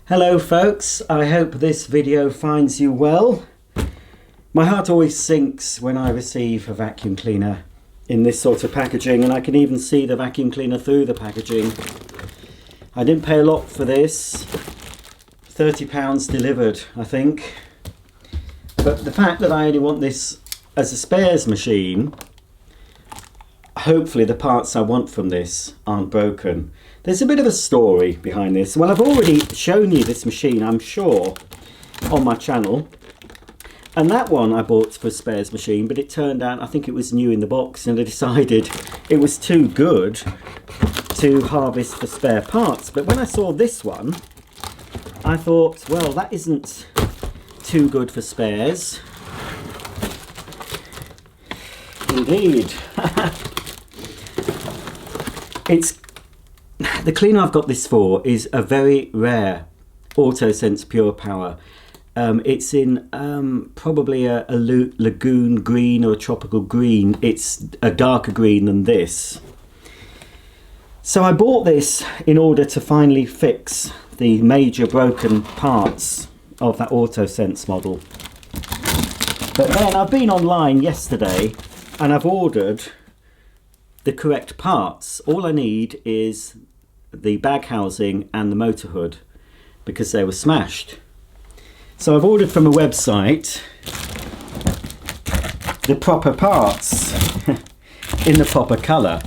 Hello folks, I hope this video finds you well. My heart always sinks when I receive a vacuum cleaner in this sort of packaging, and I can even see the vacuum cleaner through the packaging. I didn't pay a lot for this, £30 delivered I think, but the fact that I only want this as a spares machine, hopefully the parts I want from this aren't broken. There's a bit of a story behind this. Well, I've already shown you this machine, I'm sure, on my channel. And that one I bought for a spares machine, but it turned out, I think it was new in the box, and I decided it was too good to harvest for spare parts. But when I saw this one, I thought, well, that isn't too good for spares. Indeed. The cleaner I've got this for is a very rare AutoSense PurePower. It's in probably a lagoon green or a tropical green. It's a darker green than this. So I bought this in order to finally fix the major broken parts of that AutoSense model. But then I've been online yesterday and I've ordered the correct parts. All I need is the bag housing and the motor hood because they were smashed. So I've ordered from a website the proper parts in the proper colour.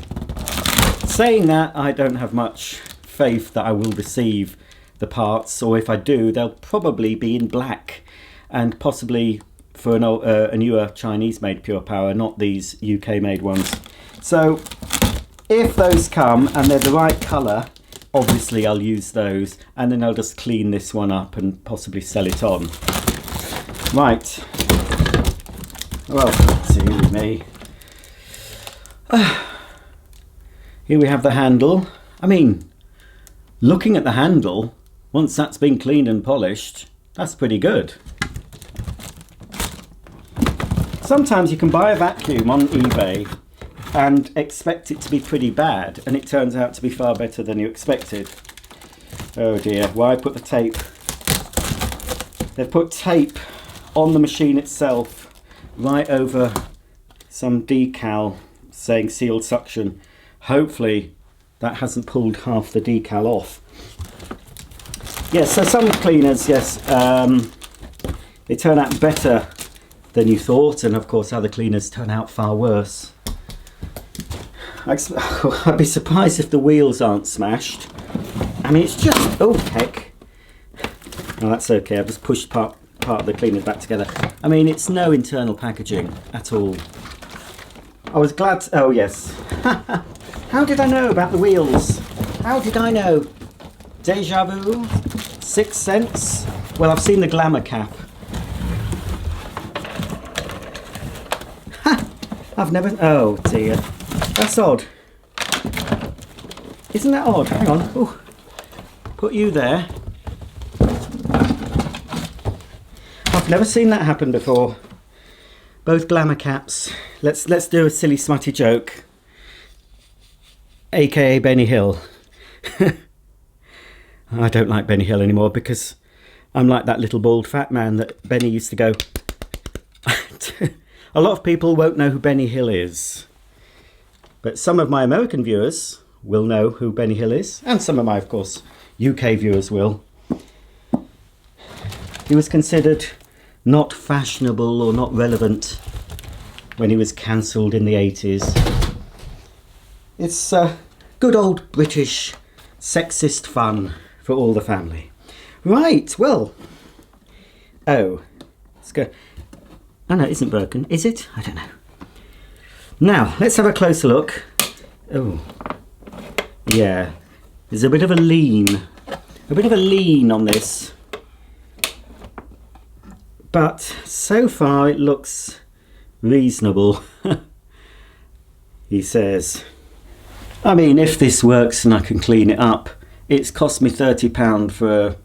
Saying that, I don't have much faith that I will receive the parts, or if I do, they'll probably be in black and possibly for a newer Chinese made PurePower, not these UK made ones. So if those come and they're the right colour, obviously I'll use those, and then I'll just clean this one up and possibly sell it on. Right. Well, let's see with me. Here we have the handle. I mean, looking at the handle, once that's been cleaned and polished, that's pretty good. Sometimes you can buy a vacuum on eBay and expect it to be pretty bad, and it turns out to be far better than you expected. Oh dear, why put the tape? They've put tape on the machine itself right over some decal saying sealed suction. Hopefully that hasn't pulled half the decal off. Yes, so some cleaners, yes, they turn out better than you thought, and of course other cleaners turn out far worse. I'd be surprised if the wheels aren't smashed. I mean, it's just... oh, heck. No, that's okay. I've just pushed part of the cleaner back together. I mean, it's no internal packaging at all. I was glad... oh, yes. How did I know about the wheels? How did I know? Deja vu? Sixth sense? Well, I've seen the glamour cap. I've never... oh, dear. That's odd. Isn't that odd? Hang on. Ooh. Put you there. I've never seen that happen before. Both glamour caps. Let's do a silly smutty joke. AKA Benny Hill. I don't like Benny Hill anymore because I'm like that little bald fat man that Benny used to go. A lot of people won't know who Benny Hill is. But some of my American viewers will know who Benny Hill is, and some of my, of course, UK viewers will. He was considered not fashionable or not relevant when he was cancelled in the 80s. It's good old British sexist fun for all the family. Right, well. Oh, let's go. Oh no, it isn't broken, is it? I don't know. Now, let's have a closer look. Oh, yeah. There's a bit of a lean on this. But so far it looks reasonable, he says. I mean, if this works and I can clean it up, it's cost me £30 for a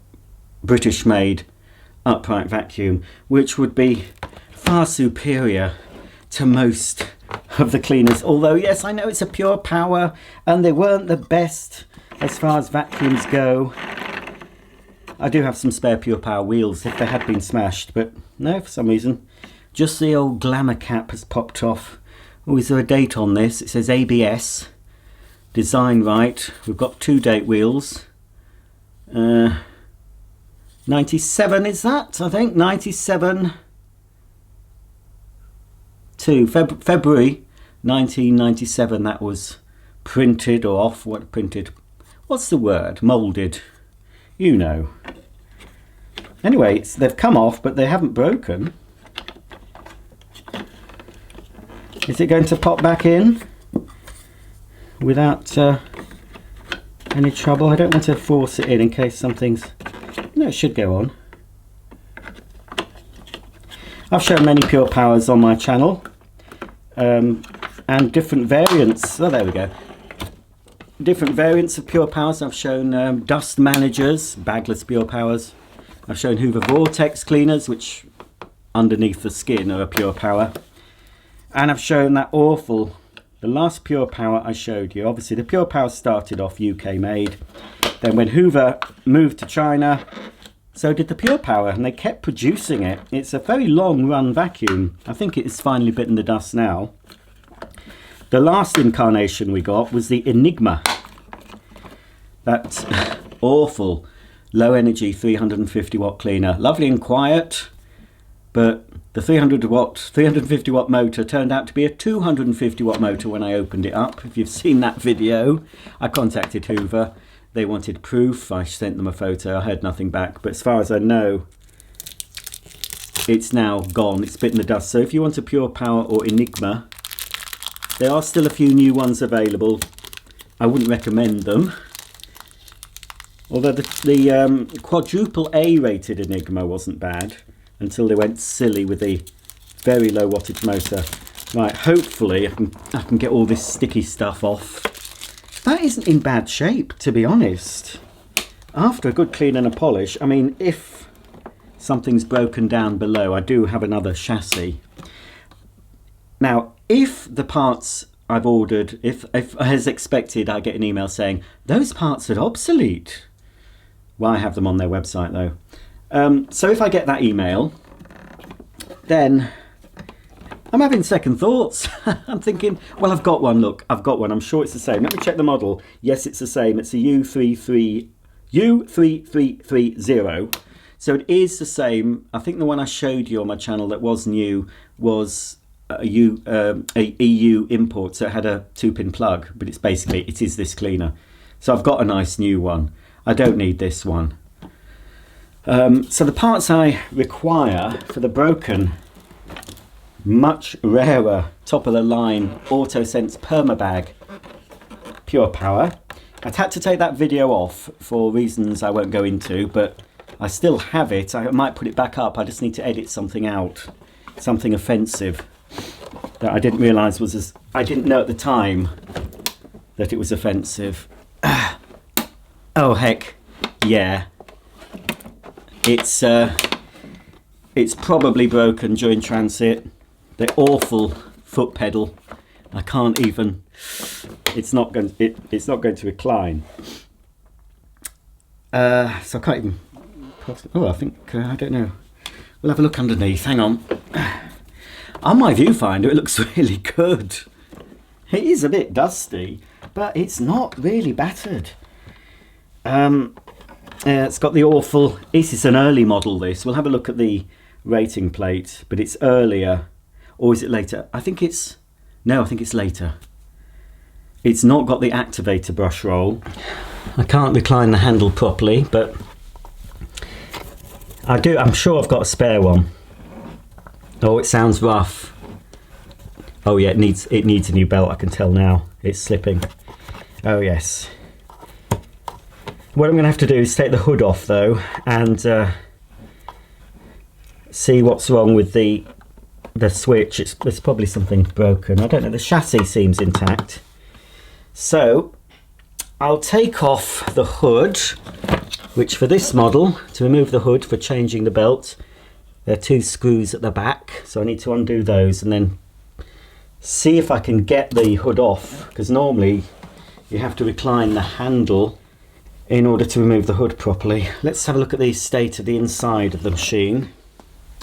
British-made upright vacuum, which would be far superior to most of the cleaners. Although, yes, I know it's a PurePower and they weren't the best as far as vacuums go. I do have some spare PurePower wheels if they had been smashed, but no, for some reason. Just the old glamour cap has popped off. Oh, is there a date on this? It says ABS. Design right. We've got 2 date wheels. 97 is that, I think? 97 to February 1997 that was printed, or off, what printed? What's the word? Moulded. You know. Anyway, they've come off, but they haven't broken. Is it going to pop back in without any trouble? I don't want to force it in case something's... No, it should go on. I've shown many PurePowers on my channel, and different variants. Oh, there we go. Different variants of PurePowers. I've shown dust managers, bagless PurePowers. I've shown Hoover vortex cleaners, which underneath the skin are a PurePower. And I've shown that awful, the last PurePower I showed you. Obviously, the PurePower started off UK made. Then when Hoover moved to China, so did the PurePower, and they kept producing it. It's a very long run vacuum. I think it's finally bitten the dust now. The last incarnation we got was the Enigma. That awful low energy 350 watt cleaner. Lovely and quiet, but the 350 watt motor turned out to be a 250 watt motor when I opened it up. If you've seen that video, I contacted Hoover. They wanted proof. I sent them a photo. I heard nothing back. But as far as I know, it's now gone. It's bitten the dust. So if you want a PurePower or Enigma, there are still a few new ones available. I wouldn't recommend them. Although the quadruple A rated Enigma wasn't bad until they went silly with the very low wattage motor. Right, hopefully I can get all this sticky stuff off. That isn't in bad shape, to be honest. After a good clean and a polish, I mean, if something's broken down below, I do have another chassis. Now, if the parts I've ordered, if as expected, I get an email saying, those parts are obsolete. Well, I have them on their website though. So if I get that email, then I'm having second thoughts. I'm thinking, well, I've got one, look, I've got one. I'm sure it's the same. Let me check the model. Yes, it's the same. It's a U3330. So it is the same. I think the one I showed you on my channel that was new was a EU import. So it had a 2-pin plug, but it's basically, it is this cleaner. So I've got a nice new one. I don't need this one. So the parts I require for the broken, much rarer, top of the line AutoSense Permabag PurePower. I'd had to take that video off for reasons I won't go into, but I still have it. I might put it back up. I just need to edit something out, something offensive that I didn't realise was I didn't know at the time that it was offensive. Oh heck, yeah. It's probably broken during transit. The awful foot pedal. I can't even. It's not going to recline. So I can't even. Oh, I think I don't know. We'll have a look underneath. Hang on. On my viewfinder, it looks really good. It is a bit dusty, but it's not really battered. It's got the awful. This is an early model. This. We'll have a look at the rating plate, but it's earlier. Or is it later? I think it's... No, I think it's later. It's not got the activator brush roll. I can't recline the handle properly, but I do. I'm sure I've got a spare one. Oh, it sounds rough. Oh yeah, it needs a new belt. I can tell now. It's slipping. Oh yes. What I'm going to have to do is take the hood off though, and see what's wrong with the switch. There's probably something broken. I don't know. The chassis seems intact. So I'll take off the hood, which for this model, to remove the hood for changing the belt, there are 2 screws at the back. So I need to undo those and then see if I can get the hood off, because normally you have to recline the handle in order to remove the hood properly. Let's have a look at the state of the inside of the machine.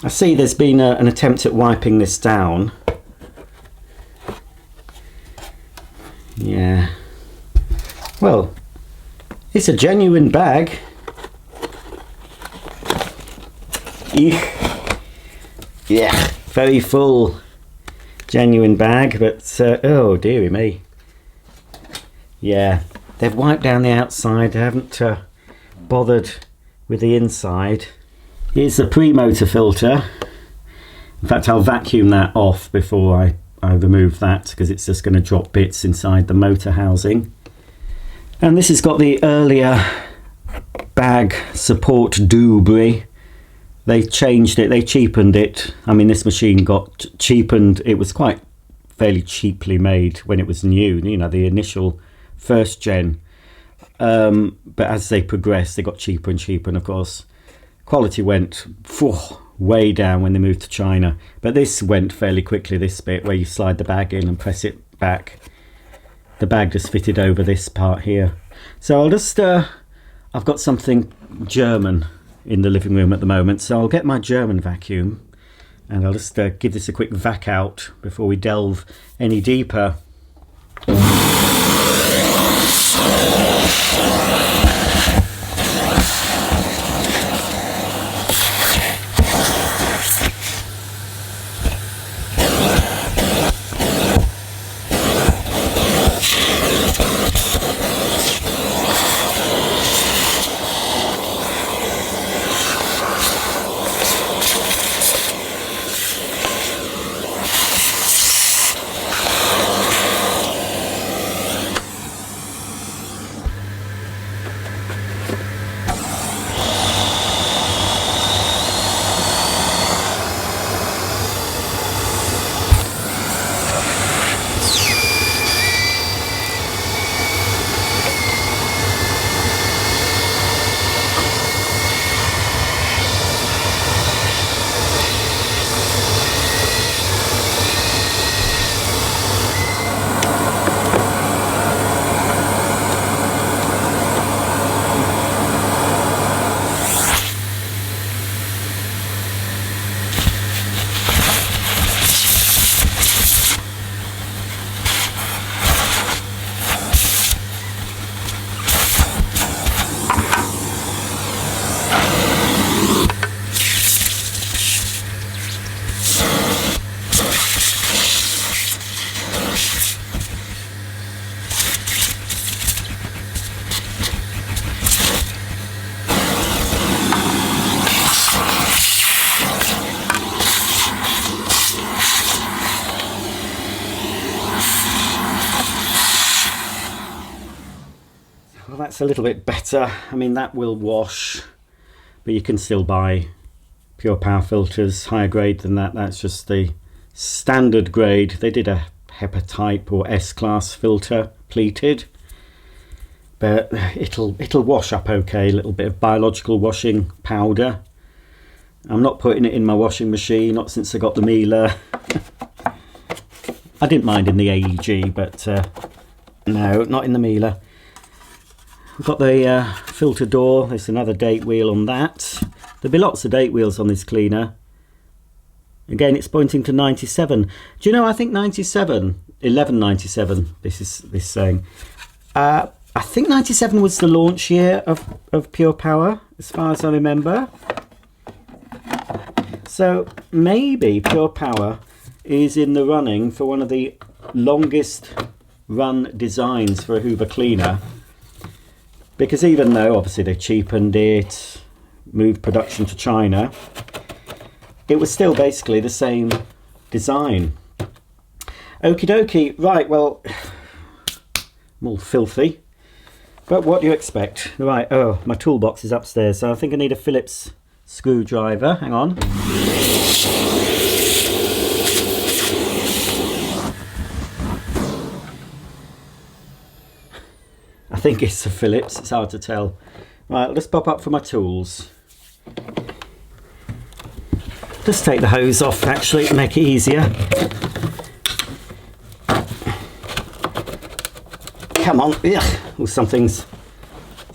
I see there's been an attempt at wiping this down. Yeah. Well, it's a genuine bag. Eek. Yeah, very full. Genuine bag, but oh dearie me. Yeah, they've wiped down the outside. They haven't bothered with the inside. Here's the pre-motor filter. In fact, I'll vacuum that off before I remove that, because it's just going to drop bits inside the motor housing. And this has got the earlier bag support doobry. They changed it, they cheapened it. I mean, this machine got cheapened. It was quite fairly cheaply made when it was new, you know, the initial first gen. But as they progressed, they got cheaper and cheaper, and of course quality went way down when they moved to China. But this went fairly quickly, this bit where you slide the bag in and press it back. The bag just fitted over this part here. So I'll just I've got something German in the living room at the moment, so I'll get my German vacuum and I'll just give this a quick vac out before we delve any deeper. Well, that's a little bit better. I mean, that will wash, but you can still buy PurePower filters higher grade than that. That's just the standard grade. They did a HEPA type or S-class filter, pleated, but it'll wash up okay. A little bit of biological washing powder. I'm not putting it in my washing machine, not since I got the Miele. I didn't mind in the AEG, but no, not in the Miele. We've got the filter door. There's another date wheel on that. There'll be lots of date wheels on this cleaner. Again, it's pointing to 97. Do you know, I think 97, 1197, this is saying. I think 97 was the launch year of PurePower, as far as I remember. So maybe PurePower is in the running for one of the longest run designs for a Hoover cleaner. Because even though obviously they cheapened it, moved production to China, it was still basically the same design. Okie dokie. Right, well, I'm all filthy. But what do you expect? Right, oh, my toolbox is upstairs, so I think I need a Phillips screwdriver. Hang on. I think it's a Phillips, it's hard to tell. Right, let's pop up for my tools. Just take the hose off actually to make it easier. Come on, ugh. Oh, something's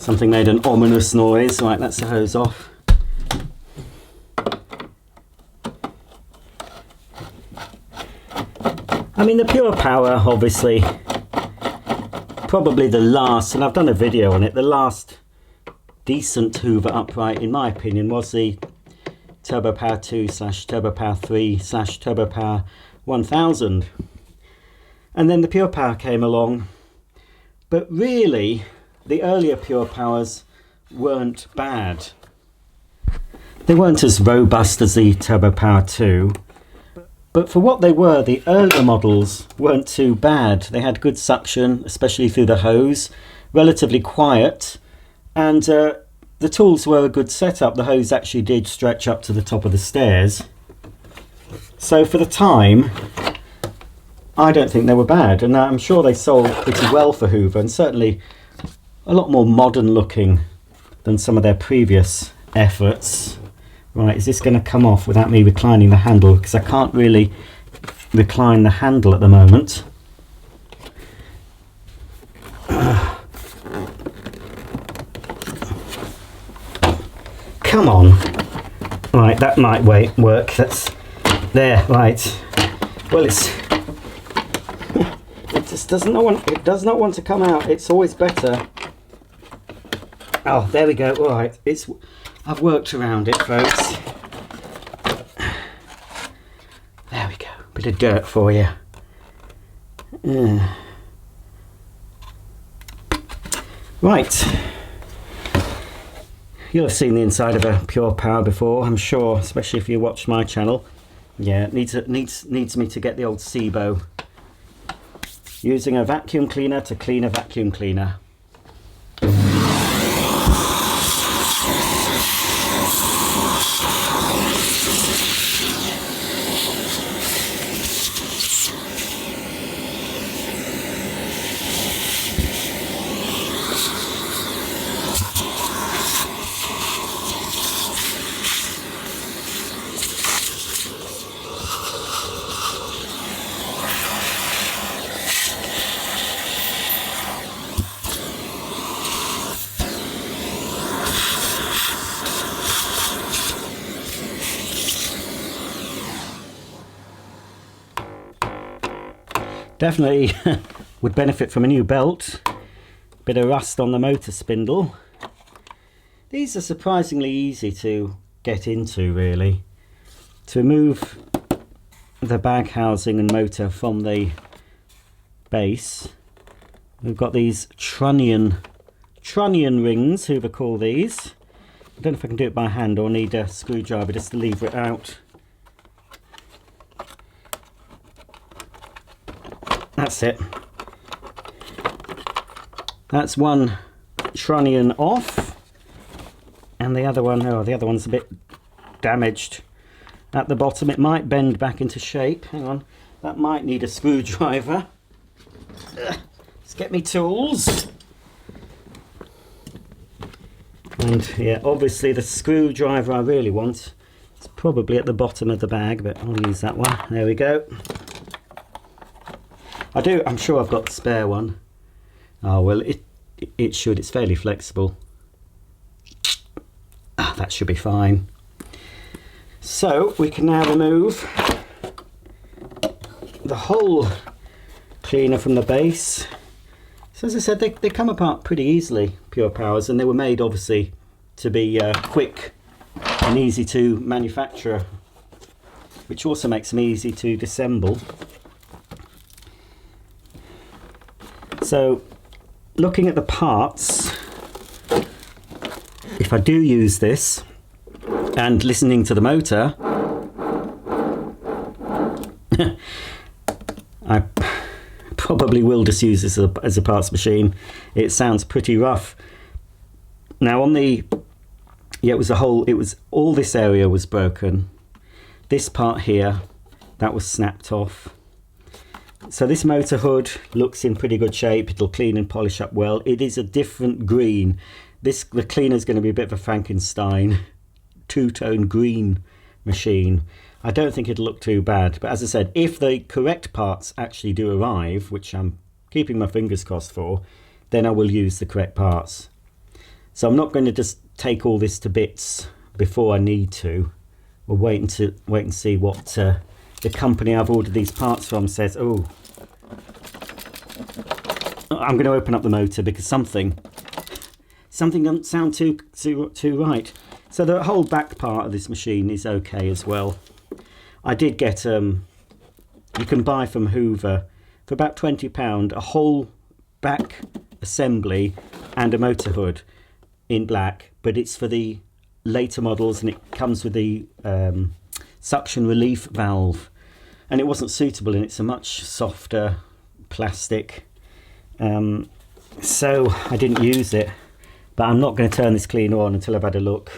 Something made an ominous noise. Right, that's the hose off. I mean, the PurePower, obviously, probably the last, and I've done a video on it, the last decent Hoover upright, in my opinion, was the TurboPower 2 / TurboPower 3 / TurboPower 1000. And then the PurePower came along, but really, the earlier PurePowers weren't bad. They weren't as robust as the TurboPower 2, but for what they were, the earlier models weren't too bad. They had good suction, especially through the hose, relatively quiet, and the tools were a good setup. The hose actually did stretch up to the top of the stairs. So for the time, I don't think they were bad, and I'm sure they sold pretty well for Hoover, and certainly a lot more modern looking than some of their previous efforts. Right, is this going to come off without me reclining the handle? Because I can't really recline the handle at the moment. Come on. Right, that might work. That's there, right. Well, it just does not want to come out. It's always better. Oh, there we go. All right, I've worked around it, folks. There we go. Bit of dirt for you. Right. You'll have seen the inside of a PurePower before, I'm sure, especially if you watch my channel. Yeah, it needs me to get the old SIBO. Using a vacuum cleaner to clean a vacuum cleaner. Definitely would benefit from a new belt. Bit of rust on the motor spindle. These are surprisingly easy to get into, really. To remove the bag housing and motor from the base, we've got these Trunnion rings, Hoover call these. I don't know if I can do it by hand or need a screwdriver just to lever it out. That's it. That's one Trunnion off, and the other one, oh, the other one's a bit damaged at the bottom. It might bend back into shape. Hang on, that might need a screwdriver. Let's get me tools. And yeah, obviously the screwdriver I really want is probably at the bottom of the bag, but I'll use that one. There we go. I'm sure I've got the spare one. Oh well, it should. It's fairly flexible. That should be fine. So we can now remove the whole cleaner from the base. So as I said, they come apart pretty easily, PurePowers, and they were made obviously to be quick and easy to manufacture, which also makes them easy to disassemble. So looking at the parts, if I do use this and listening to the motor, I probably will just use this as a parts machine. It sounds pretty rough. Now on the, yeah, it was all this area was broken. This part here, that was snapped off. So this motor hood looks in pretty good shape. It'll clean and polish up well. It is a different green. The cleaner is going to be a bit of a Frankenstein two-tone green machine. I don't think it'll look too bad, but as I said, if the correct parts actually do arrive, which I'm keeping my fingers crossed for, then I will use the correct parts. So I'm not going to just take all this to bits before I need to. We'll wait and see what the company I've ordered these parts from says. Oh, I'm going to open up the motor because something doesn't sound too right. So the whole back part of this machine is okay as well. I did get you can buy from Hoover for about £20 a whole back assembly and a motor hood in black, but it's for the later models and it comes with the suction relief valve, and it wasn't suitable, and it's a much softer plastic, so I didn't use it. But I'm not going to turn this cleaner on until I've had a look.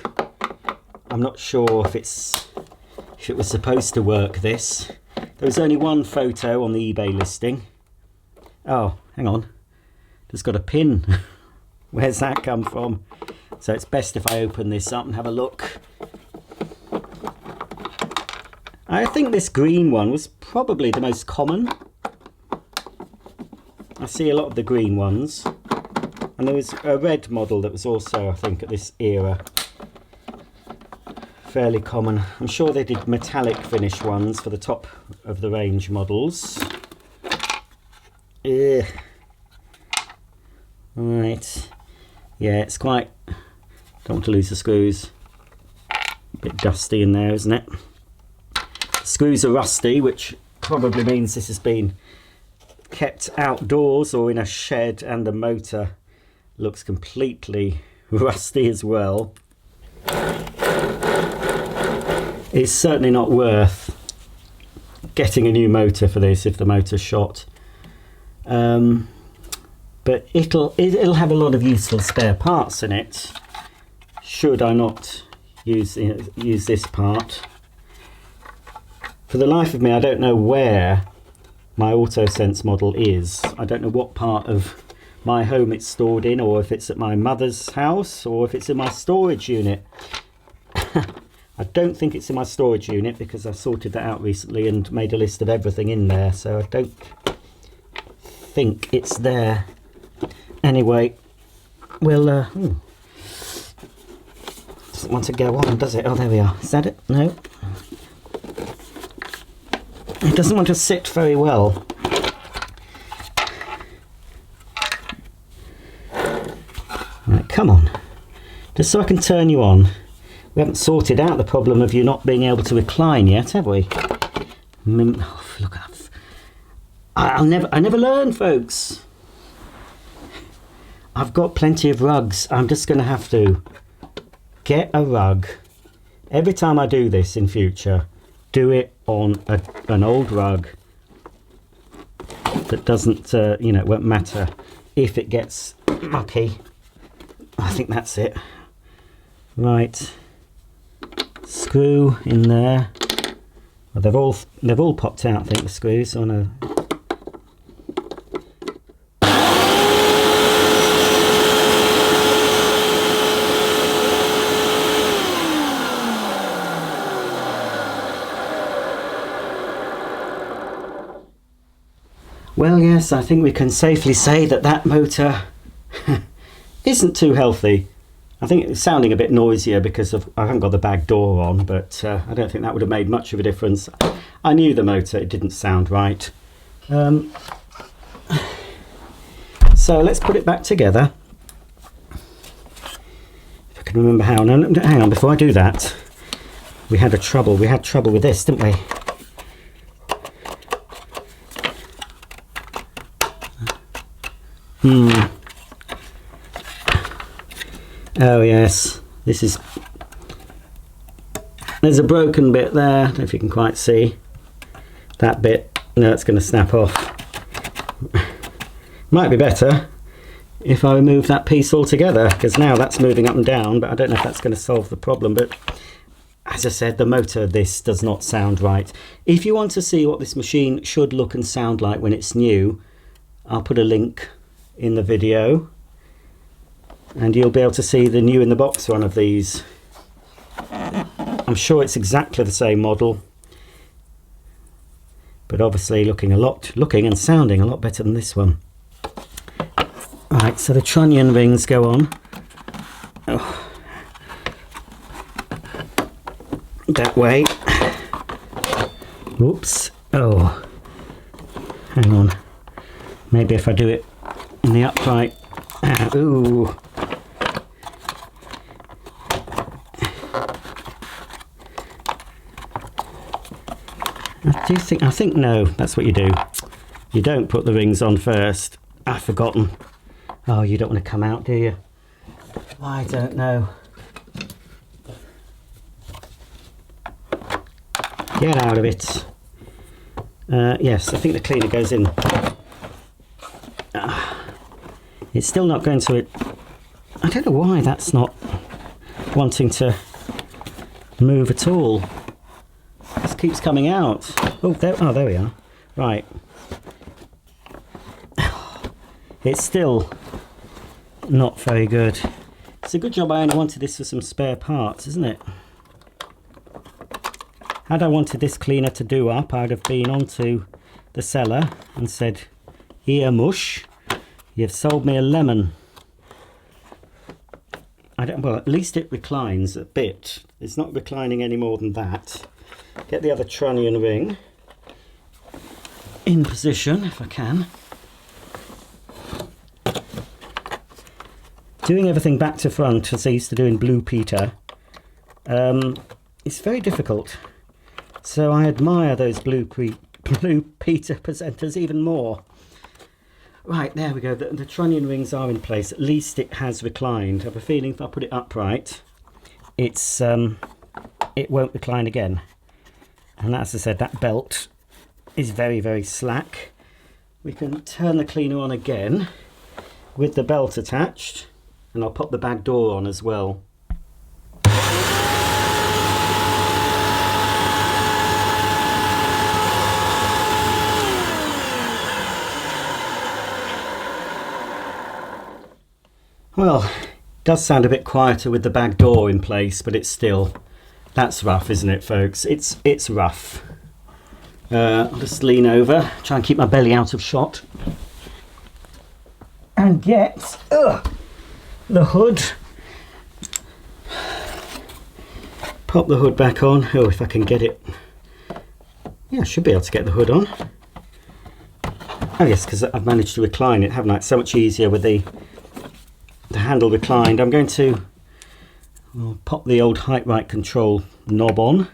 I'm not sure if it was supposed to work, this. There was only one photo on the eBay listing. Oh, hang on. It's got a pin. Where's that come from? So it's best if I open this up and have a look. I think this green one was probably the most common. I see a lot of the green ones. And there was a red model that was also, I think, at this era, fairly common. I'm sure they did metallic finish ones for the top of the range models. Ugh. Right. Yeah, it's quite... Don't want to lose the screws. A bit dusty in there, isn't it? The screws are rusty, which probably means this has been kept outdoors or in a shed, and the motor looks completely rusty as well. It's certainly not worth getting a new motor for this if the motor's shot. But it'll have a lot of useful spare parts in it, should I not use this part. For the life of me, I don't know where my AutoSense model is. I don't know what part of my home it's stored in, or if it's at my mother's house, or if it's in my storage unit. I don't think it's in my storage unit because I sorted that out recently and made a list of everything in there, so I don't think it's there. Anyway, we'll doesn't want to go on, does it? Oh, there we are. Is that it? No. It doesn't want to sit very well. Right, come on. Just so I can turn you on. We haven't sorted out the problem of you not being able to recline yet, have we? Oh, look at that. I never learn, folks. I've got plenty of rugs. I'm just going to have to get a rug. Every time I do this in future, do it on an old rug that doesn't, you know, it won't matter if it gets mucky. I think that's it. Right. Screw in there. Well, they've all popped out, I think, the screws. Oh no. Well, yes, I think we can safely say that that motor isn't too healthy. I think it's sounding a bit noisier because I haven't got the back door on, but I don't think that would have made much of a difference. I knew the motor, it didn't sound right. So let's put it back together. If I can remember how. No, hang on, before I do that, we had trouble with this, didn't we? Oh yes, there's a broken bit there. I don't know if you can quite see that bit. No, it's going to snap off. Might be better if I remove that piece altogether, because now that's moving up and down, but I don't know if that's going to solve the problem. But as I said, the motor of this does not sound right. If you want to see what this machine should look and sound like when it's new, I'll put a link in the video and you'll be able to see the new in the box one of these. I'm sure it's exactly the same model, but obviously looking and sounding a lot better than this one. Right, so the trunnion rings go on. that way. Oops. Oh, hang on. Maybe if I do it in the upright. Ooh. I think no, that's what you do. You don't put the rings on first. I've forgotten. Oh, you don't want to come out, do you? I don't know. Get out of it. Yes, I think the cleaner goes in. It's still not going to it. I don't know why that's not wanting to move at all. This keeps coming out. Oh, there we are. Right. It's still not very good. It's a good job I only wanted this for some spare parts, isn't it? Had I wanted this cleaner to do up, I'd have been onto the seller and said, "Here, mush, you've sold me a lemon." Well, at least it reclines a bit. It's not reclining any more than that. Get the other trunnion ring in position if I can. Doing everything back to front as I used to do in Blue Peter, it's very difficult. So I admire those Blue Peter presenters even more. Right, there we go. The trunnion rings are in place. At least it has reclined. I have a feeling if I put it upright, it won't recline again. And as I said, that belt is very, very slack. We can turn the cleaner on again with the belt attached, and I'll pop the back door on as well. Well, it does sound a bit quieter with the back door in place, but it's still, that's rough, isn't it, folks? It's rough. I'll just lean over, try and keep my belly out of shot, and get the hood. Pop the hood back on. Oh, if I can get it. Yeah, I should be able to get the hood on. Oh yes, because I've managed to recline it, haven't I? It's so much easier with the handle reclined. I'm going to pop the old height right control knob on.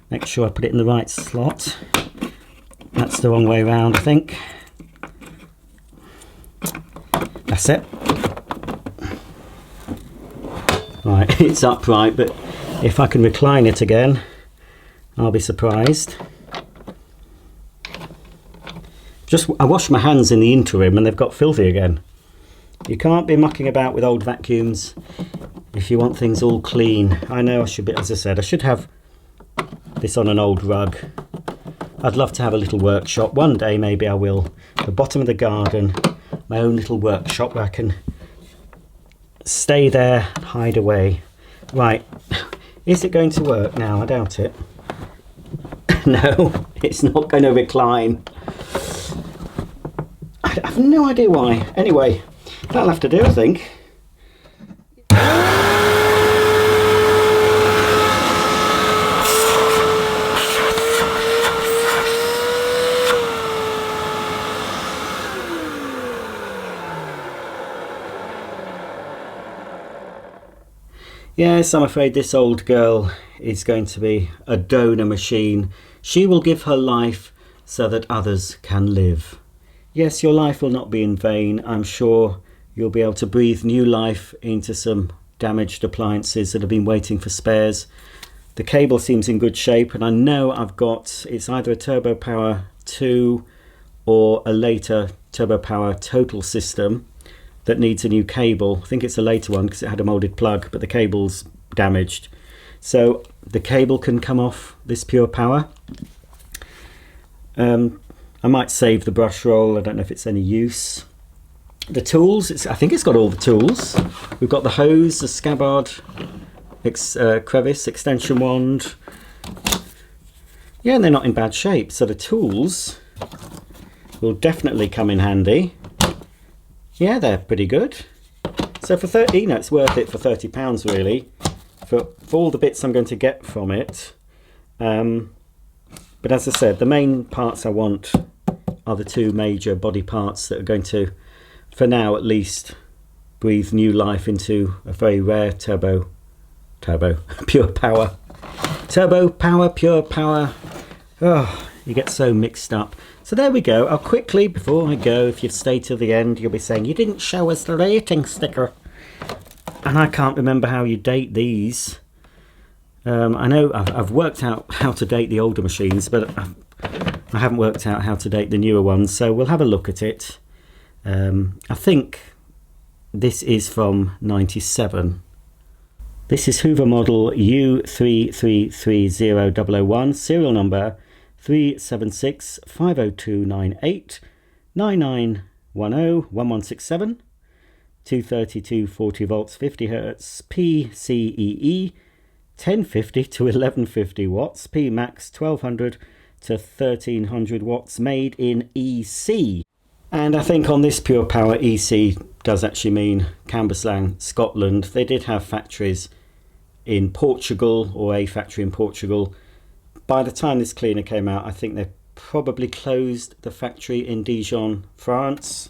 Make sure I put it in the right slot. That's the wrong way around, I think. That's it. Right, it's upright, but if I can recline it again, I'll be surprised. I washed my hands in the interim and they've got filthy again. You can't be mucking about with old vacuums if you want things all clean. I know I should be, as I said, I should have this on an old rug. I'd love to have a little workshop. One day maybe I will. The bottom of the garden, my own little workshop where I can stay there and hide away. Right, is it going to work now? I doubt it. No, it's not going to recline. I have no idea why. Anyway, that'll have to do, I think. Yes, I'm afraid this old girl is going to be a donor machine. She will give her life so that others can live. Yes, your life will not be in vain. I'm sure you'll be able to breathe new life into some damaged appliances that have been waiting for spares. The cable seems in good shape, and I know it's either a TurboPower 2 or a later TurboPower Total system that needs a new cable. I think it's a later one because it had a molded plug, but the cable's damaged. So the cable can come off this PurePower. I might save the brush roll. I don't know if it's any use. The tools, I think it's got all the tools. We've got the hose, the scabbard, crevice, extension wand. Yeah, and they're not in bad shape. So the tools will definitely come in handy. Yeah, they're pretty good. So for 30, it's worth it for £30 really. for all the bits I'm going to get from it. But as I said, the main parts I want are the two major body parts that are going to, for now at least, breathe new life into a very rare Turbo Pure Power. Turbo Power, Pure Power. Oh, you get so mixed up. So there we go. I'll quickly, before I go, if you've stayed till the end, you'll be saying, you didn't show us the rating sticker. And I can't remember how you date these. I know I've worked out how to date the older machines, but I haven't worked out how to date the newer ones. So we'll have a look at it. I think this is from 97. This is Hoover model U3330001, serial number 376-50298 9910-1167, 232 40 volts 50 hertz, PCEE 1050 to 1150 watts, P max 1200 to 1300 watts, made in EC. And I think on this Pure Power, EC does actually mean Cambuslang, Scotland. They did have factories in Portugal, or a factory in Portugal. By the time this cleaner came out, I think they probably closed the factory in Dijon, France.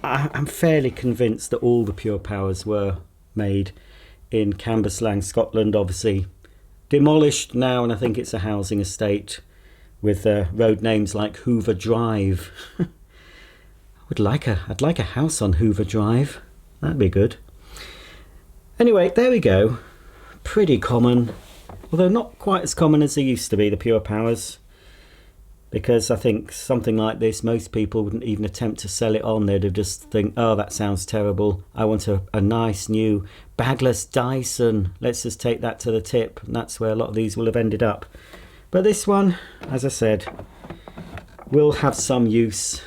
I'm fairly convinced that all the Pure Powers were made in Cambuslang, Scotland, obviously demolished now, and I think it's a housing estate with road names like Hoover Drive. I'd like a house on Hoover Drive. That'd be good. Anyway, there we go. Pretty common, although not quite as common as they used to be, the Pure Powers, because I think something like this, most people wouldn't even attempt to sell it on. They'd just think, oh, that sounds terrible. I want a nice new bagless Dyson. Let's just take that to the tip. And that's where a lot of these will have ended up. But this one, as I said, will have some use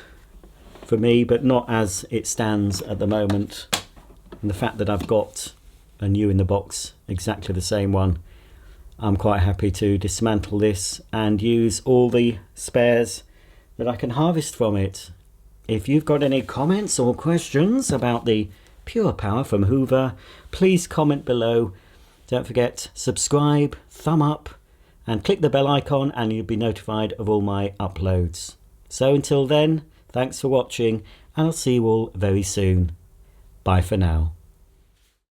for me, but not as it stands at the moment. And the fact that I've got a new in the box, exactly the same one, I'm quite happy to dismantle this and use all the spares that I can harvest from it. If you've got any comments or questions about the Pure Power from Hoover, please comment below. Don't forget, subscribe, thumb up, and click the bell icon and you'll be notified of all my uploads. So until then, thanks for watching, and I'll see you all very soon. Bye for now.